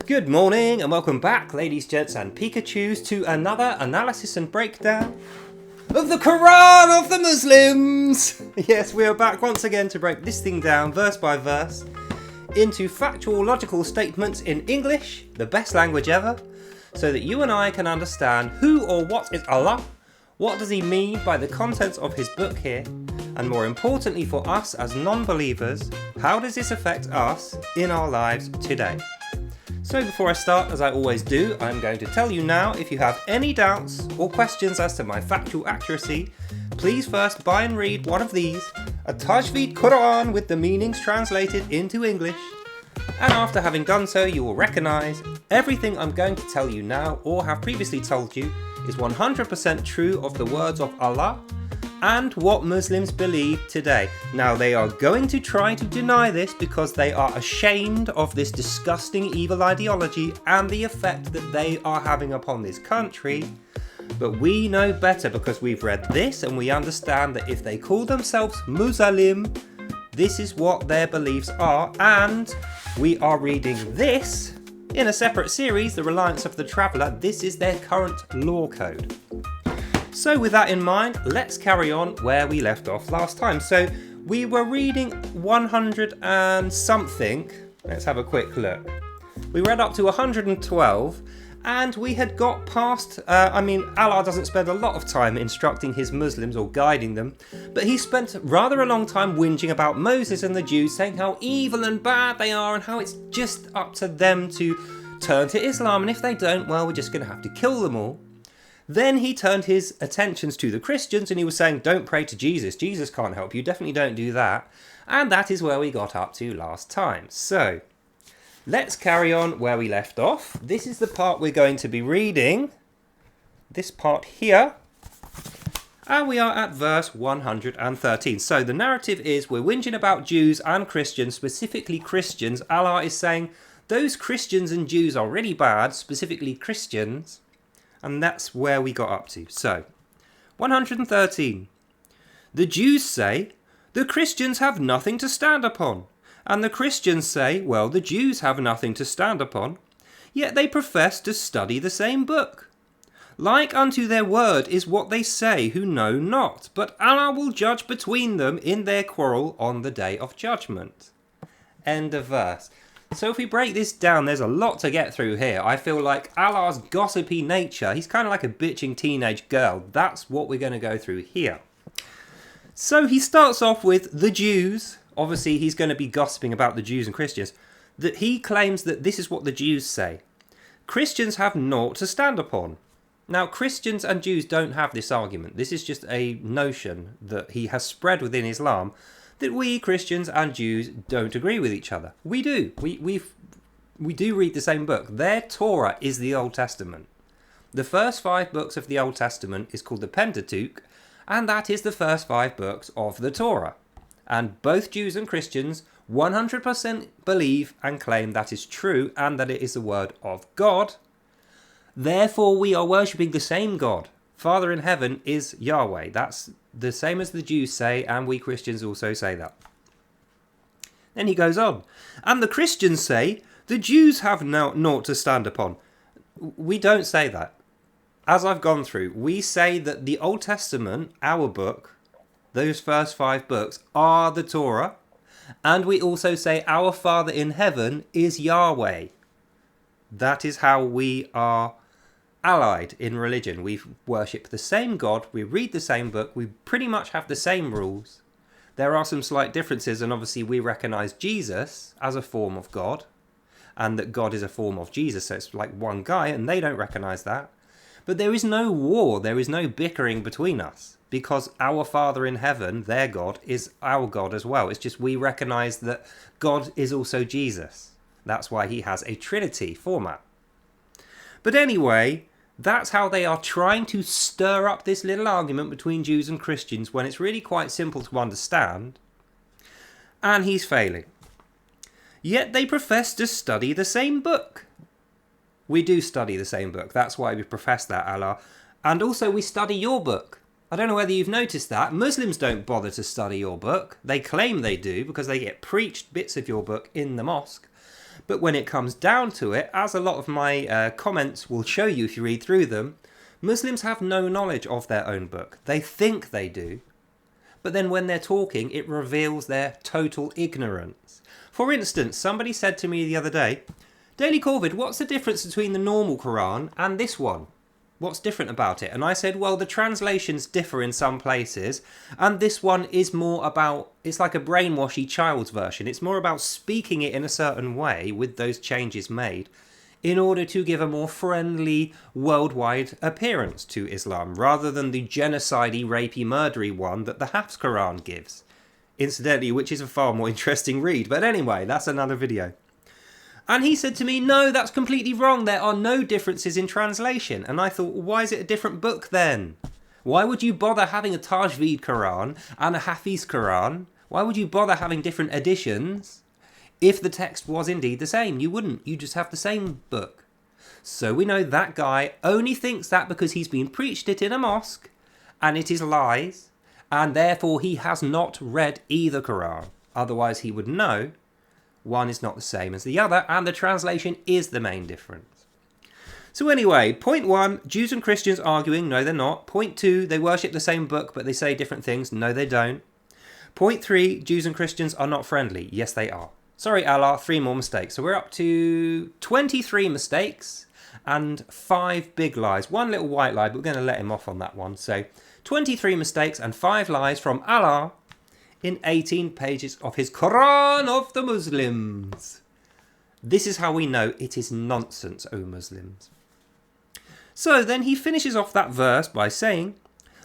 Good morning and welcome back, ladies, gents and Pikachus, to another analysis and breakdown of the Qur'an of the Muslims. Yes, we are back once again to break this thing down verse by verse into factual, logical statements in English, the best language ever, so that you and I can understand who or what is Allah, what does he mean by the contents of his book here, and more importantly for us as non-believers, how does this affect us in our lives today? So before I start, as I always do, I'm going to tell you now, if you have any doubts or questions as to my factual accuracy, please first buy and read one of these, a Tajweed Qur'an with the meanings translated into English, and after having done so you will recognise everything I'm going to tell you now or have previously told you is 100% true of the words of Allah and what Muslims believe today. Now they are going to try to deny this because they are ashamed of this disgusting evil ideology and the effect that they are having upon this country. But we know better because we've read this and we understand that if they call themselves Muslim, this is what their beliefs are, and we are reading this in a separate series, The Reliance of the Traveller. This is their current law code. So with that in mind, let's carry on where we left off last time. So we were reading 100 and something. Let's have a quick look. We read up to 112 and we had got past, Allah doesn't spend a lot of time instructing his Muslims or guiding them, but he spent rather a long time whinging about Moses and the Jews, saying how evil and bad they are and how it's just up to them to turn to Islam, and if they don't, well, we're just going to have to kill them all. Then he turned his attentions to the Christians and he was saying, don't pray to Jesus. Jesus can't help you. Definitely don't do that. And that is where we got up to last time. So let's carry on where we left off. This is the part we're going to be reading. This part here. And we are at verse 113. So the narrative is we're whinging about Jews and Christians, specifically Christians. Allah is saying those Christians and Jews are really bad, specifically Christians. And that's where we got up to. So, 113. The Jews say, the Christians have nothing to stand upon. And the Christians say, well, the Jews have nothing to stand upon. Yet they profess to study the same book. Like unto their word is what they say who know not. But Allah will judge between them in their quarrel on the day of judgment. End of verse. So if we break this down, there's a lot to get through here. I feel like Allah's gossipy nature, he's kind of like a bitching teenage girl. That's what we're going to go through here. So he starts off with the Jews. Obviously, he's going to be gossiping about the Jews and Christians. That he claims that this is what the Jews say. Christians have naught to stand upon. Now, Christians and Jews don't have this argument. This is just a notion that he has spread within Islam, that we Christians and Jews don't agree with each other. We do. We do read the same book. Their Torah is the Old Testament. The first 5 books of the Old Testament is called the Pentateuch, and that is the first 5 books of the Torah. And both Jews and Christians 100% believe and claim that is true and that it is the word of God. Therefore, we are worshipping the same God. Father in heaven is Yahweh. That's the same as the Jews say, and we Christians also say that. Then he goes on. And the Christians say, the Jews have naught to stand upon. We don't say that. As I've gone through, we say that the Old Testament, our book, those first 5 books, are the Torah. And we also say our Father in heaven is Yahweh. That is how we are allied in religion. We worship the same God, we read the same book, we pretty much have the same rules. There are some slight differences, and obviously we recognise Jesus as a form of God, and that God is a form of Jesus, so it's like one guy, and they don't recognise that. But there is no war, there is no bickering between us, because our Father in heaven, their God, is our God as well. It's just we recognise that God is also Jesus. That's why he has a Trinity format. But anyway, that's how they are trying to stir up this little argument between Jews and Christians when it's really quite simple to understand. And he's failing. Yet they profess to study the same book. We do study the same book. That's why we profess that, Allah. And also we study your book. I don't know whether you've noticed that. Muslims don't bother to study your book. They claim they do because they get preached bits of your book in the mosque. But when it comes down to it, as a lot of my comments will show you if you read through them, Muslims have no knowledge of their own book. They think they do, but then when they're talking, it reveals their total ignorance. For instance, somebody said to me the other day, Daily Corvid, what's the difference between the normal Quran and this one? What's different about it? And I said, well, the translations differ in some places, and this one is more about, it's like a brainwashy child's version. It's more about speaking it in a certain way with those changes made in order to give a more friendly, worldwide appearance to Islam, rather than the genocidey, rapey, murdery one that the Hafs Quran gives. Incidentally, which is a far more interesting read. But anyway, that's another video. And he said to me, no, that's completely wrong. There are no differences in translation. And I thought, well, why is it a different book then? Why would you bother having a Tajweed Quran and a Hafiz Quran? Why would you bother having different editions if the text was indeed the same? You wouldn't. You just have the same book. So we know that guy only thinks that because he's been preached it in a mosque and it is lies, and therefore he has not read either Quran. Otherwise he would know one is not the same as the other, and the translation is the main difference. So anyway, point 1, Jews and Christians arguing. No, they're not. Point 2, they worship the same book, but they say different things. No, they don't. Point 3, Jews and Christians are not friendly. Yes, they are. Sorry, Allah, 3 more mistakes. So we're up to 23 mistakes and 5 big lies. 1 little white lie, but we're going to let him off on that one. So 23 mistakes and 5 lies from Allah in 18 pages of his Quran of the Muslims. This is how we know it is nonsense, O Muslims. So then he finishes off that verse by saying,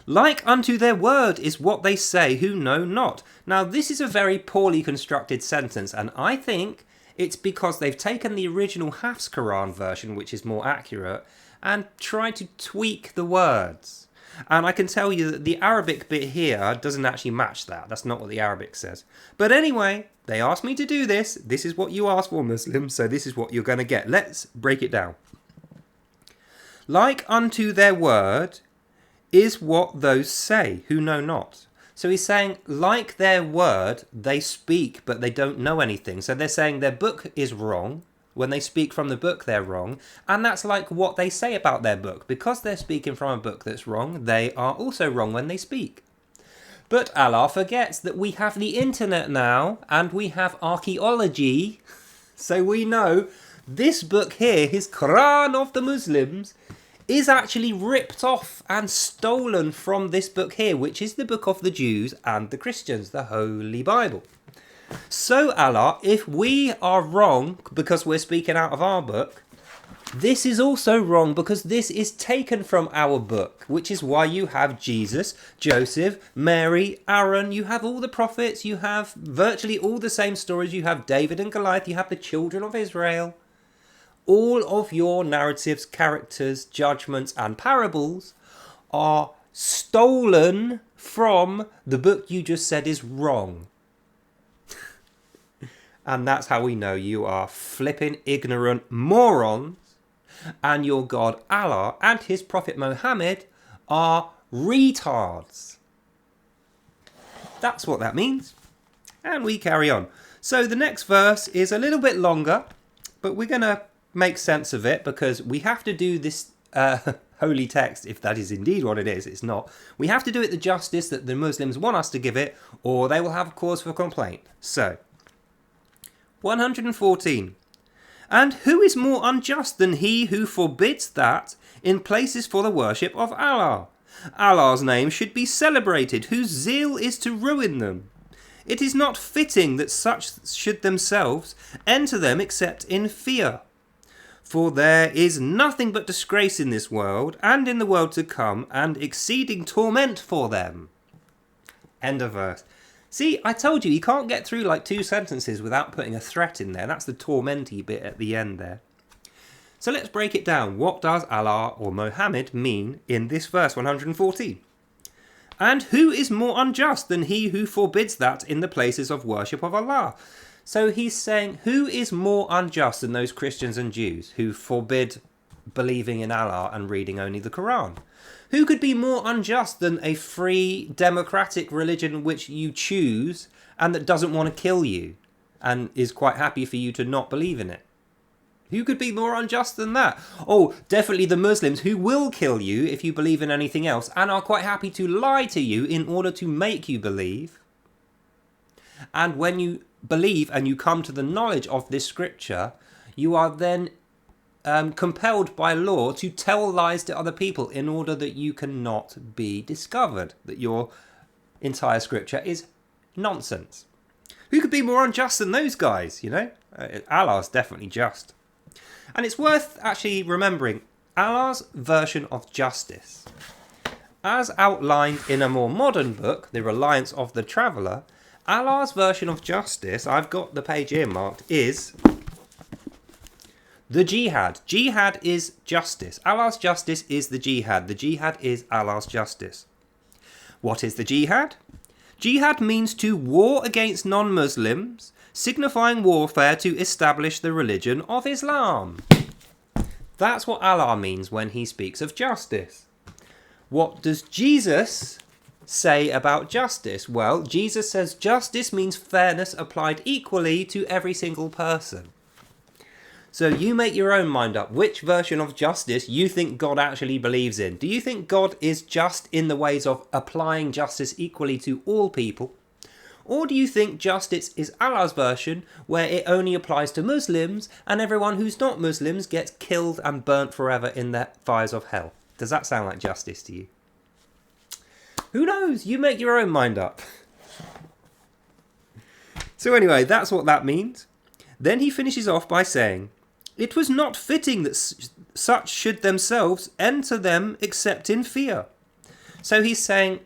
like unto their word is what they say who know not. Now this is a very poorly constructed sentence, and I think it's because they've taken the original Hafs Quran version, which is more accurate, and tried to tweak the words. And I can tell you that the Arabic bit here doesn't actually match that. That's not what the Arabic says. But anyway, they asked me to do this. This is what you asked for, Muslims, so this is what you're going to get. Let's break it down. Like unto their word is what those say who know not. So he's saying, like their word, they speak, but they don't know anything. So they're saying their book is wrong. When they speak from the book, they're wrong. And that's like what they say about their book. Because they're speaking from a book that's wrong, they are also wrong when they speak. But Allah forgets that we have the internet now, and we have archaeology. So we know this book here, his Quran of the Muslims, is actually ripped off and stolen from this book here, which is the book of the Jews and the Christians, the Holy Bible. So Allah, if we are wrong because we're speaking out of our book, this is also wrong because this is taken from our book, which is why you have Jesus, Joseph, Mary, Aaron, you have all the prophets, you have virtually all the same stories, you have David and Goliath, you have the children of Israel. All of your narratives, characters, judgments and parables are stolen from the book you just said is wrong. And that's how we know you are flipping ignorant morons, and your God Allah and his Prophet Muhammad are retards. That's what that means. And we carry on. So the next verse is a little bit longer, but we're going to make sense of it because we have to do this holy text, if that is indeed what it is. It's not. We have to do it the justice that the Muslims want us to give it, or they will have cause for complaint. So 114. And who is more unjust than he who forbids that in places for the worship of Allah? Allah's name should be celebrated, whose zeal is to ruin them. It is not fitting that such should themselves enter them except in fear. For there is nothing but disgrace in this world and in the world to come, and exceeding torment for them. End of verse. See, I told you, you can't get through like 2 sentences without putting a threat in there. That's the tormenty bit at the end there. So let's break it down. What does Allah or Muhammad mean in this verse 114? And who is more unjust than he who forbids that in the places of worship of Allah? So he's saying, who is more unjust than those Christians and Jews who forbid believing in Allah and reading only the Quran? Who could be more unjust than a free democratic religion which you choose and that doesn't want to kill you and is quite happy for you to not believe in it? Who could be more unjust than that? Oh, definitely the Muslims, who will kill you if you believe in anything else and are quite happy to lie to you in order to make you believe. And when you believe and you come to the knowledge of this scripture, you are then compelled by law to tell lies to other people in order that you cannot be discovered, that your entire scripture is nonsense. Who could be more unjust than those guys, you know? Allah's definitely just. And it's worth actually remembering Allah's version of justice. As outlined in a more modern book, The Reliance of the Traveller, Allah's version of justice, I've got the page earmarked, is the jihad. Jihad is justice. Allah's justice is the jihad. The jihad is Allah's justice. What is the jihad? Jihad means to war against non-Muslims, signifying warfare to establish the religion of Islam. That's what Allah means when he speaks of justice. What does Jesus say about justice? Well, Jesus says justice means fairness applied equally to every single person. So you make your own mind up which version of justice you think God actually believes in. Do you think God is just in the ways of applying justice equally to all people? Or do you think justice is Allah's version where it only applies to Muslims and everyone who's not Muslims gets killed and burnt forever in the fires of hell? Does that sound like justice to you? Who knows? You make your own mind up. So anyway, that's what that means. Then he finishes off by saying, "It was not fitting that such should themselves enter them except in fear." So he's saying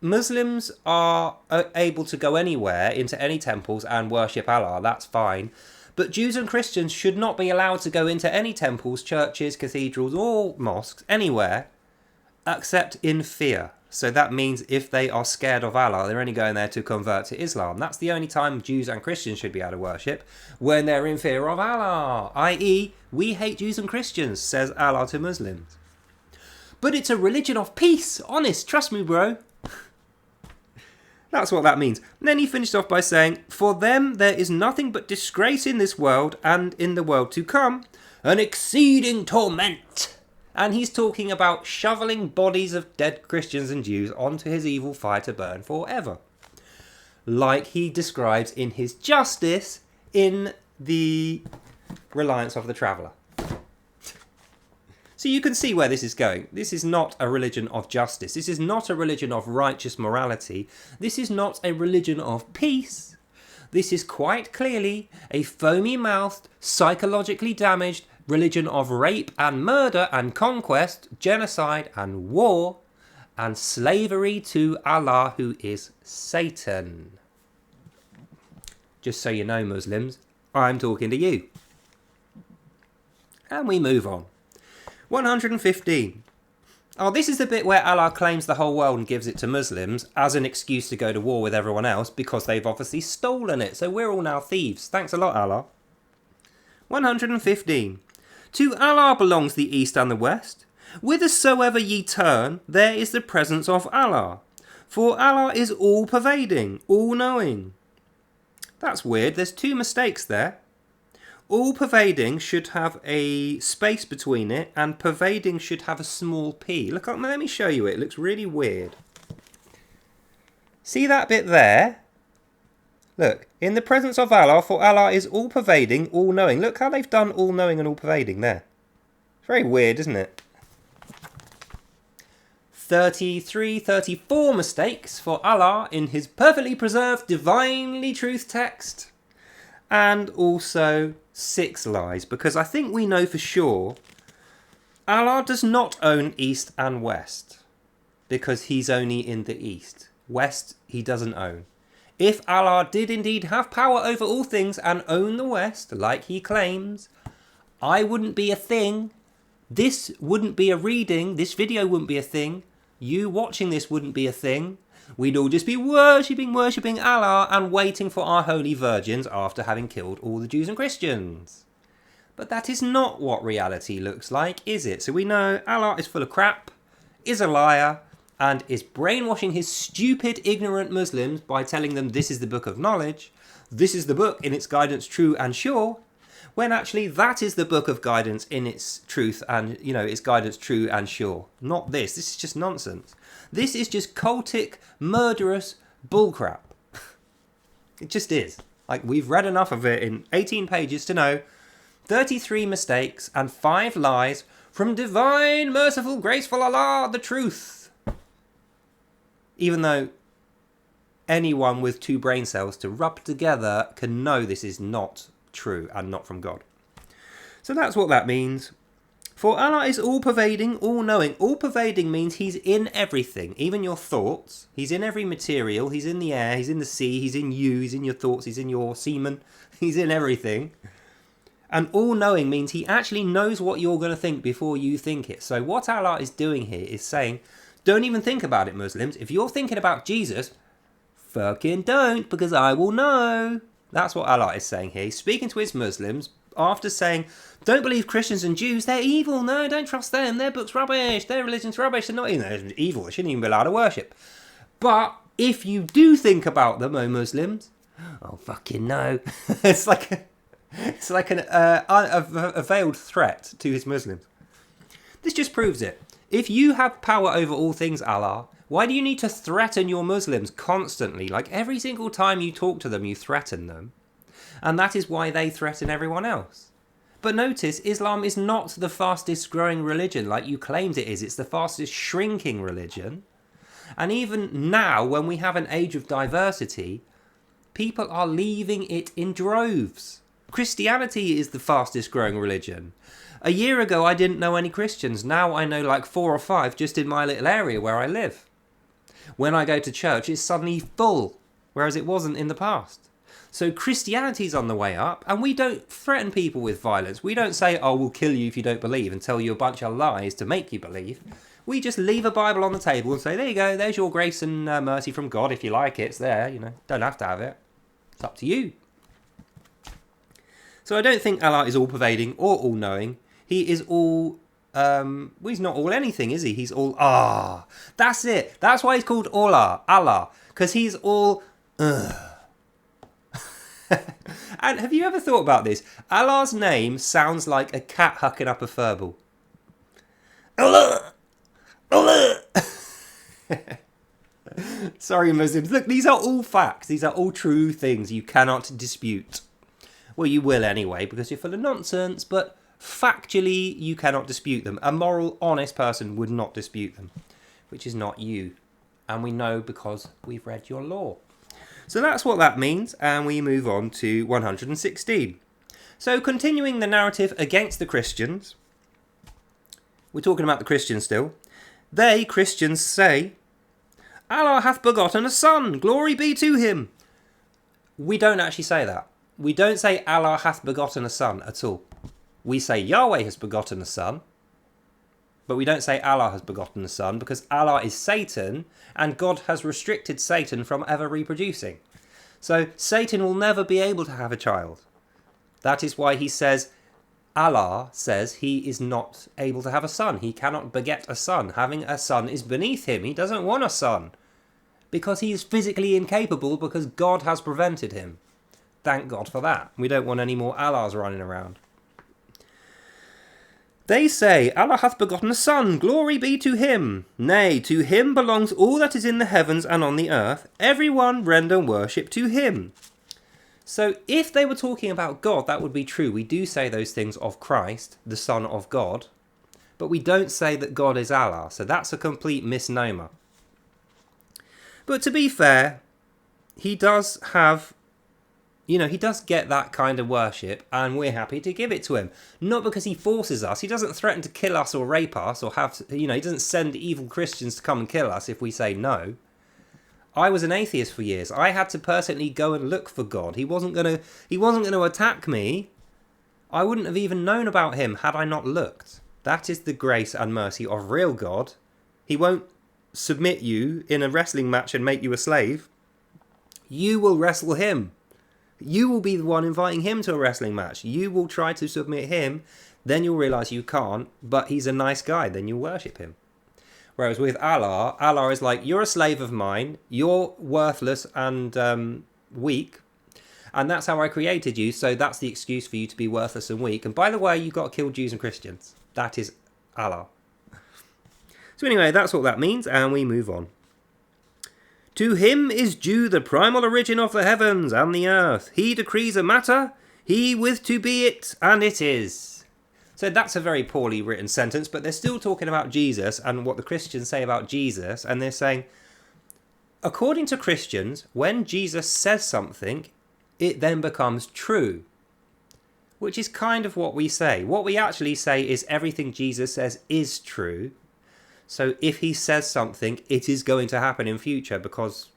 Muslims are able to go anywhere into any temples and worship Allah, that's fine. But Jews and Christians should not be allowed to go into any temples, churches, cathedrals or mosques, anywhere, except in fear. So that means if they are scared of Allah, they're only going there to convert to Islam. That's the only time Jews and Christians should be able to worship, when they're in fear of Allah. I.e., we hate Jews and Christians, says Allah to Muslims. But it's a religion of peace, honest, trust me bro. That's what that means. And then he finished off by saying, "For them there is nothing but disgrace in this world and in the world to come, an exceeding torment." And he's talking about shoveling bodies of dead Christians and Jews onto his evil fire to burn forever. Like he describes in his justice in the Reliance of the Traveller. So you can see where this is going. This is not a religion of justice. This is not a religion of righteous morality. This is not a religion of peace. This is quite clearly a foamy-mouthed, psychologically damaged religion of rape and murder and conquest, genocide and war, and slavery to Allah, who is Satan. Just so you know, Muslims, I'm talking to you. And we move on. 115. Oh, this is the bit where Allah claims the whole world and gives it to Muslims as an excuse to go to war with everyone else because they've obviously stolen it. So we're all now thieves. Thanks a lot, Allah. 115. To Allah belongs the east and the west. Whithersoever ye turn, there is the presence of Allah. For Allah is all-pervading, all-knowing. That's weird. There's two mistakes there. All-pervading should have a space between it, and pervading should have a small p. Look, let me show you it. It looks really weird. See that bit there? Look, in the presence of Allah, for Allah is all-pervading, all-knowing. Look how they've done all-knowing and all-pervading there. It's very weird, isn't it? 33, 34 mistakes for Allah in his perfectly preserved, divinely truth text. And also 6 lies, because I think we know for sure Allah does not own east and west, because he's only in the east. West he doesn't own. If Allah did indeed have power over all things and own the west, like he claims, I wouldn't be a thing. This wouldn't be a reading. This video wouldn't be a thing. You watching this wouldn't be a thing. We'd all just be worshipping Allah and waiting for our holy virgins after having killed all the Jews and Christians. But that is not what reality looks like, is it? So we know Allah is full of crap, is a liar, and is brainwashing his stupid, ignorant Muslims by telling them this is the book of knowledge, this is the book in its guidance true and sure, when actually that is the book of guidance in its truth and, its guidance true and sure. Not this. This is just nonsense. This is just cultic, murderous bullcrap. It just is. Like, we've read enough of it in 18 pages to know 33 mistakes and 5 lies from divine, merciful, graceful Allah, the truth. Even though anyone with 2 brain cells to rub together can know this is not true and not from God. So that's what that means. For Allah is all-pervading, all-knowing. All-pervading means he's in everything, even your thoughts. He's in every material. He's in the air. He's in the sea. He's in you. He's in your thoughts. He's in your semen. He's in everything. And all-knowing means he actually knows what you're going to think before you think it. So what Allah is doing here is saying, don't even think about it, Muslims. If you're thinking about Jesus, fucking don't, because I will know. That's what Allah is saying here. He's speaking to his Muslims after saying, don't believe Christians and Jews, they're evil. No, don't trust them. Their book's rubbish. Their religion's rubbish. They're not even evil. They shouldn't even be allowed to worship. But if you do think about them, oh Muslims, oh fucking no. It's like a veiled threat to his Muslims. This just proves it. If you have power over all things, Allah, why do you need to threaten your Muslims constantly? Like every single time you talk to them, you threaten them. And that is why they threaten everyone else. But notice, Islam is not the fastest growing religion like you claimed it is. It's the fastest shrinking religion. And even now, when we have an age of diversity, people are leaving it in droves. Christianity is the fastest growing religion. A year ago, I didn't know any Christians. Now I know like 4 or 5 just in my little area where I live. When I go to church, it's suddenly full, whereas it wasn't in the past. So Christianity's on the way up, and we don't threaten people with violence. We don't say, oh, we'll kill you if you don't believe, and tell you a bunch of lies to make you believe. We just leave a Bible on the table and say, there you go, there's your grace and mercy from God. If you like it, it's there, don't have to have it. It's up to you. So I don't think Allah is all-pervading or all-knowing. He is all... he's not all anything, is he? He's all... That's it. That's why he's called Allah. Because he's all... And have you ever thought about this? Allah's name sounds like a cat hucking up a furball. Allah! Allah! Sorry, Muslims. Look, these are all facts. These are all true things you cannot dispute. Well, you will anyway, because you're full of nonsense, but factually, you cannot dispute them. A moral, honest person would not dispute them, which is not you. And we know because we've read your law. So that's what that means, and we move on to 116. So continuing the narrative against the Christians, we're talking about the Christians still. They, Christians, say, Allah hath begotten a son, glory be to him. We don't actually say that. We don't say Allah hath begotten a son at all. We say Yahweh has begotten a son, but we don't say Allah has begotten a son because Allah is Satan and God has restricted Satan from ever reproducing. So Satan will never be able to have a child. That is why he says, Allah says he is not able to have a son. He cannot beget a son. Having a son is beneath him. He doesn't want a son because he is physically incapable because God has prevented him. Thank God for that. We don't want any more Allahs running around. They say, Allah hath begotten a son, glory be to him. Nay, to him belongs all that is in the heavens and on the earth. Everyone render worship to him. So if they were talking about God, that would be true. We do say those things of Christ, the Son of God. But we don't say that God is Allah. So that's a complete misnomer. But to be fair, he does have... he does get that kind of worship, and we're happy to give it to him. Not because he forces us. He doesn't threaten to kill us or rape us or he doesn't send evil Christians to come and kill us if we say no. I was an atheist for years. I had to personally go and look for God. He wasn't going to attack me. I wouldn't have even known about him had I not looked. That is the grace and mercy of real God. He won't submit you in a wrestling match and make you a slave. You will wrestle him. You will be the one inviting him to a wrestling match. You will try to submit him. Then you'll realise you can't, but he's a nice guy. Then you'll worship him. Whereas with Allah, Allah is like, you're a slave of mine. You're worthless and weak. And that's how I created you, so that's the excuse for you to be worthless and weak. And by the way, you've got to kill Jews and Christians. That is Allah. So anyway, that's what that means, and we move on. To him is due the primal origin of the heavens and the earth. He decrees a matter, he with to be it, and it is. So that's a very poorly written sentence, but they're still talking about Jesus and what the Christians say about Jesus, and they're saying, according to Christians, when Jesus says something, it then becomes true. Which is kind of what we say. What we actually say is everything Jesus says is true. So if he says something, it is going to happen in future because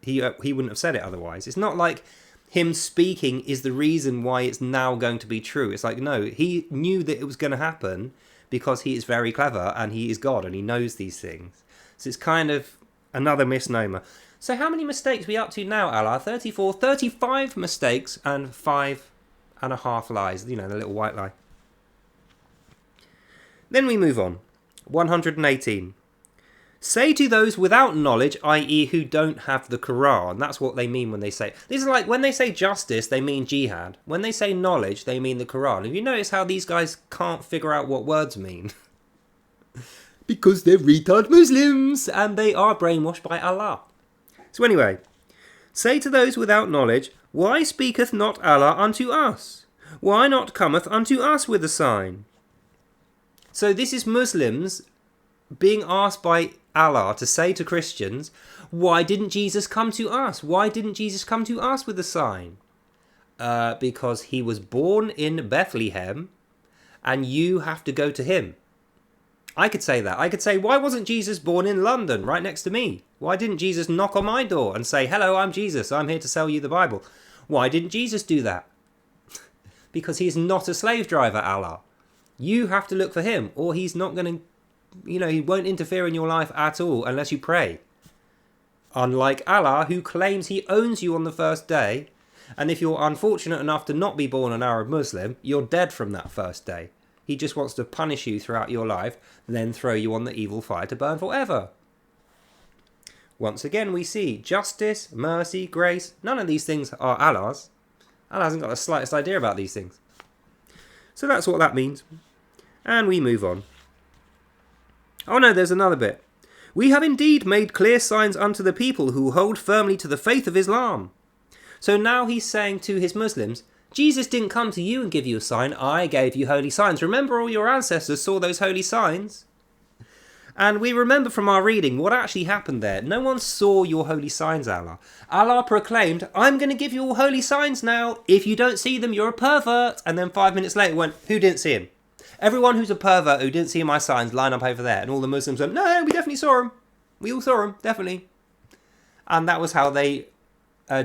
he wouldn't have said it otherwise. It's not like him speaking is the reason why it's now going to be true. It's like, no, he knew that it was going to happen because he is very clever and he is God and he knows these things. So it's kind of another misnomer. So how many mistakes are we up to now, Allah? 34, 35 mistakes and 5.5 lies. You know, the little white lie. Then we move on. 118. Say to those without knowledge, i.e. who don't have the Qur'an. That's what they mean when they say... This is like when they say justice, they mean jihad. When they say knowledge, they mean the Qur'an. Have you noticed how these guys can't figure out what words mean? Because they're retard Muslims and they are brainwashed by Allah. So anyway, say to those without knowledge, why speaketh not Allah unto us? Why not cometh unto us with a sign? So this is Muslims being asked by Allah to say to Christians, why didn't Jesus come to us? Why didn't Jesus come to us with a sign? Because he was born in Bethlehem and you have to go to him. I could say that. I could say, why wasn't Jesus born in London right next to me? Why didn't Jesus knock on my door and say, hello, I'm Jesus. I'm here to sell you the Bible. Why didn't Jesus do that? Because he's not a slave driver, Allah. You have to look for him, or he's not going to, he won't interfere in your life at all unless you pray. Unlike Allah, who claims he owns you on the first day, and if you're unfortunate enough to not be born an Arab Muslim, you're dead from that first day. He just wants to punish you throughout your life, then throw you on the evil fire to burn forever. Once again, we see justice, mercy, grace. None of these things are Allah's. Allah hasn't got the slightest idea about these things. So that's what that means. And we move on. Oh no, there's another bit. We have indeed made clear signs unto the people who hold firmly to the faith of Islam. So now he's saying to his Muslims, Jesus didn't come to you and give you a sign. I gave you holy signs. Remember, all your ancestors saw those holy signs. And we remember from our reading what actually happened there. No one saw your holy signs, Allah. Allah proclaimed, I'm going to give you all holy signs now. If you don't see them, you're a pervert. And then 5 minutes later went, who didn't see him? Everyone who's a pervert who didn't see my signs line up over there. And all the Muslims went, no, we definitely saw them. We all saw them, definitely. And that was how they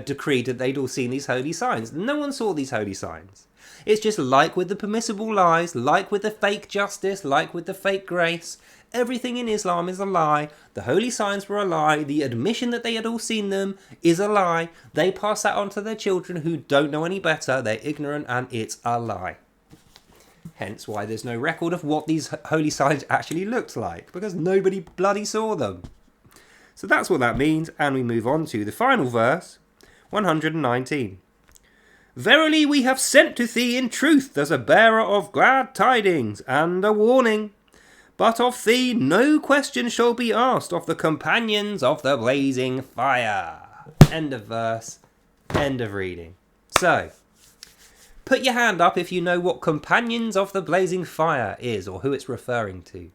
decreed that they'd all seen these holy signs. No one saw these holy signs. It's just like with the permissible lies, like with the fake justice, like with the fake grace. Everything in Islam is a lie. The holy signs were a lie. The admission that they had all seen them is a lie. They pass that on to their children who don't know any better. They're ignorant and it's a lie. Hence why there's no record of what these holy signs actually looked like, because nobody bloody saw them. So that's what that means, and we move on to the final verse, 119. Verily we have sent to thee in truth as a bearer of glad tidings and a warning. But of thee no question shall be asked of the companions of the blazing fire. End of verse. End of reading. So, put your hand up if you know what companions of the blazing fire is, or who it's referring to.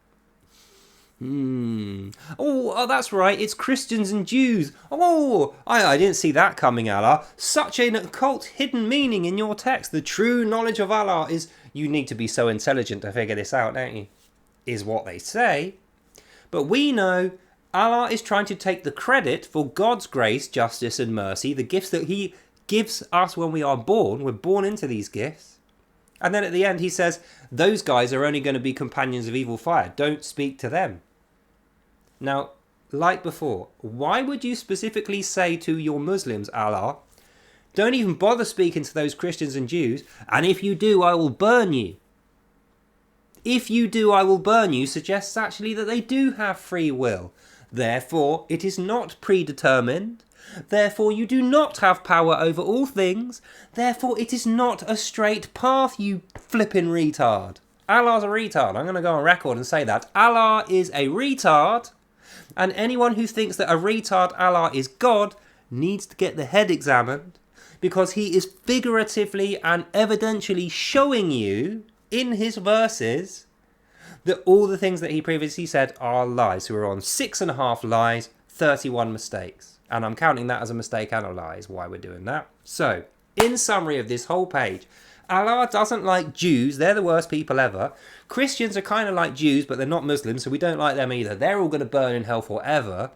Oh, that's right, it's Christians and Jews. Oh, I didn't see that coming, Allah. Such an occult hidden meaning in your text. The true knowledge of Allah is... You need to be so intelligent to figure this out, don't you? Is what they say. But we know Allah is trying to take the credit for God's grace, justice and mercy, the gifts that he gives us when we are born. We're born into these gifts. And then at the end he says, those guys are only going to be companions of evil fire. Don't speak to them. Now, like before, why would you specifically say to your Muslims, Allah, don't even bother speaking to those Christians and Jews, and if you do, I will burn you? If you do, I will burn you suggests actually that they do have free will. Therefore, it is not predetermined. Therefore you do not have power over all things. Therefore it is not a straight path, you flippin' retard. Allah's a retard. I'm going to go on record and say that. Allah is a retard. And anyone who thinks that a retard Allah is God needs to get the head examined, because he is figuratively and evidentially showing you in his verses that all the things that he previously said are lies. So we're on 6.5 lies, 31 mistakes. And I'm counting that as a mistake and a lie is why we're doing that. So, in summary of this whole page, Allah doesn't like Jews. They're the worst people ever. Christians are kind of like Jews, but they're not Muslims, so we don't like them either. They're all going to burn in hell forever.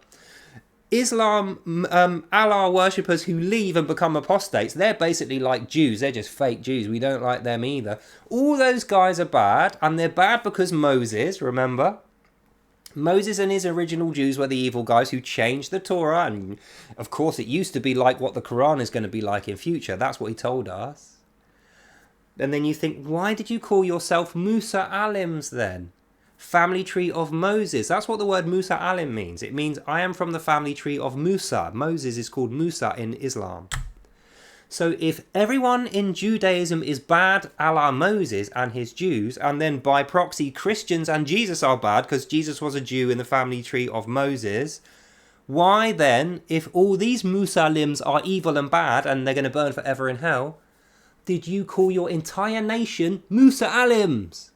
Islam, Allah worshippers who leave and become apostates, they're basically like Jews. They're just fake Jews. We don't like them either. All those guys are bad, and they're bad because Moses, remember? Moses and his original Jews were the evil guys who changed the Torah, and of course it used to be like what the Qur'an is going to be like in future. That's what he told us. And then you think, why did you call yourself Musa Alims then? Family tree of Moses. That's what the word Musa Alim means. It means I am from the family tree of Musa. Moses is called Musa in Islam. So if everyone in Judaism is bad a la Moses and his Jews, and then by proxy Christians and Jesus are bad because Jesus was a Jew in the family tree of Moses, why then, if all these Musalims are evil and bad and they're going to burn forever in hell, did you call your entire nation Musa Alims?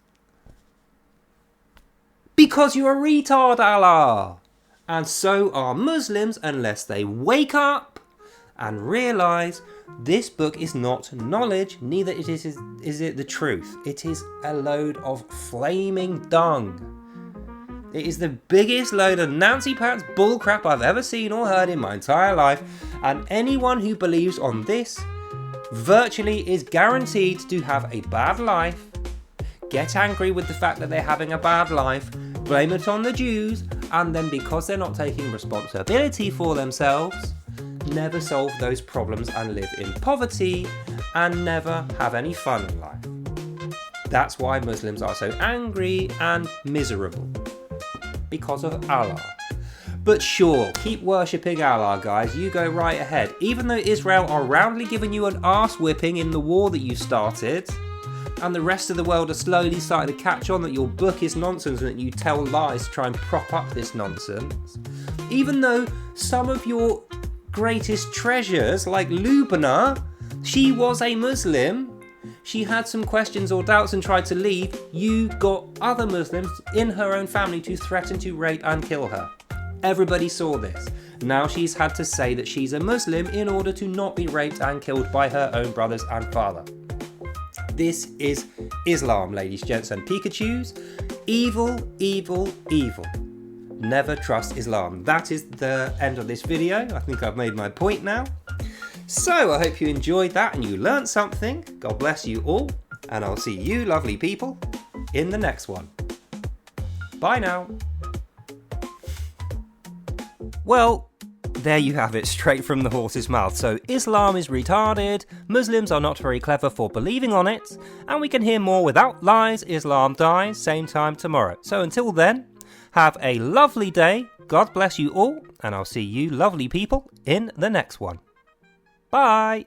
Because you're a retard, Allah. And so are Muslims unless they wake up and realise this book is not knowledge, neither is it the truth. It is a load of flaming dung. It is the biggest load of Nancy Pants bullcrap I've ever seen or heard in my entire life, and anyone who believes on this virtually is guaranteed to have a bad life, get angry with the fact that they're having a bad life, blame it on the Jews, and then because they're not taking responsibility for themselves, never solve those problems and live in poverty and never have any fun in life. That's why Muslims are so angry and miserable. Because of Allah. But sure, keep worshipping Allah, guys. You go right ahead. Even though Israel are roundly giving you an arse whipping in the war that you started, and the rest of the world are slowly starting to catch on that your book is nonsense and that you tell lies to try and prop up this nonsense, even though some of your greatest treasures, like Lubna, she was a Muslim, she had some questions or doubts and tried to leave, you got other Muslims in her own family to threaten to rape and kill her. Everybody saw this. Now she's had to say that she's a Muslim in order to not be raped and killed by her own brothers and father. This is Islam, ladies, gents and Pikachus. Evil, evil, evil. Never trust Islam. That is the end of this video. I think I've made my point now. So I hope you enjoyed that and you learned something. God bless you all. And I'll see you lovely people in the next one. Bye now. Well, there you have it, straight from the horse's mouth. So Islam is retarded, Muslims are not very clever for believing on it, and we can hear more without lies. Islam dies, same time tomorrow. So until then, have a lovely day, God bless you all, and I'll see you lovely people in the next one. Bye!